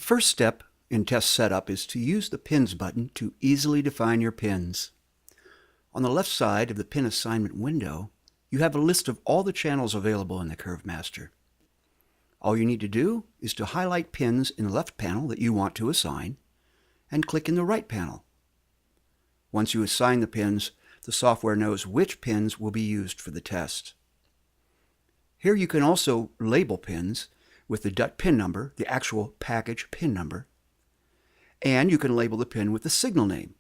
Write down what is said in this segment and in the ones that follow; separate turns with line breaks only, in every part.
first step in test setup is to use the Pins button to easily define your pins. On the left side of the pin assignment window, you have a list of all the channels available in the CurveMaster. All you need to do is to highlight pins in the left panel that you want to assign, and click in the right panel. Once you assign the pins, the software knows which pins will be used for the test. Here you can also label pins with the .dot pin number, the actual package pin number, and you can label the pin with the signal name.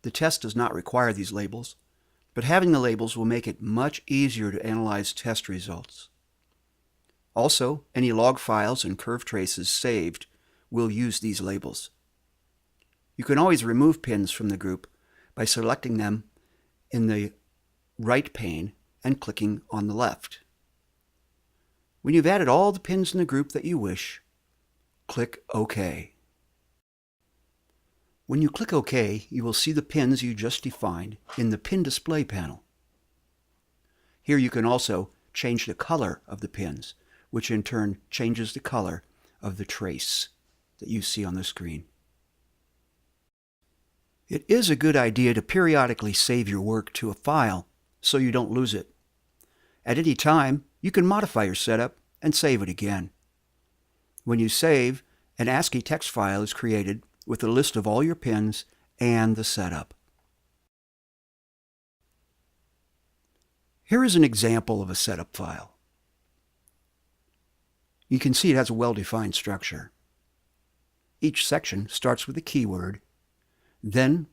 The test does not require these labels, but having the labels will make it much easier to analyze test results. Also, any log files and curve traces saved will use these labels. You can always remove pins from the group by selecting them in the right pane and clicking on the left. When you've added all the pins in the group that you wish, click OK. When you click OK, you will see the pins you just defined in the Pin Display panel. Here you can also change the color of the pins, which in turn changes the color of the trace that you see on the screen. It is a good idea to periodically save your work to a file so you don't lose it. At any time, you can modify your setup and save it again. When you save, an ASCII text file is created with a list of all your pins and the setup. Here is an example of a setup file. You can see it has a well-defined structure. Each section starts with a keyword, then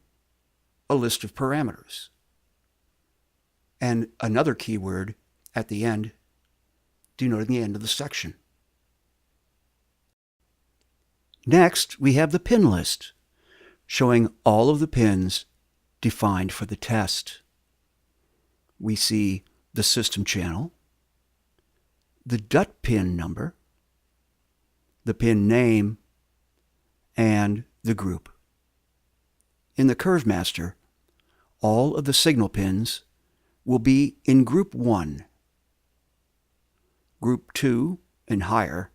a list of parameters, and another keyword at the end, denoting the end of the section. Next, we have the pin list, showing all of the pins defined for the test. We see the system channel, the .dot pin number, the pin name, and the group. In the CurveMaster, all of the signal pins will be in Group 1. Group 2 and higher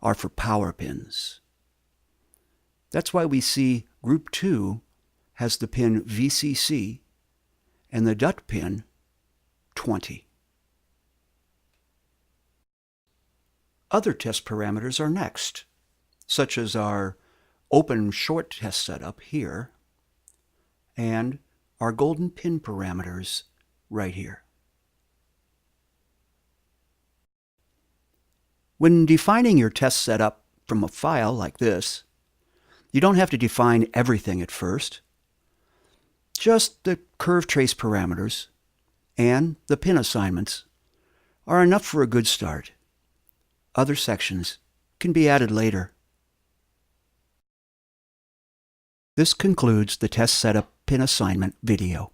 are for power pins. That's why we see Group 2 has the pin VCC and the .dot pin 20. Other test parameters are next, such as our open short test setup here and our golden pin parameters right here. When defining your test setup from a file like this, you don't have to define everything at first. Just the curve trace parameters and the pin assignments are enough for a good start. Other sections can be added later. This concludes the test setup pin assignment video.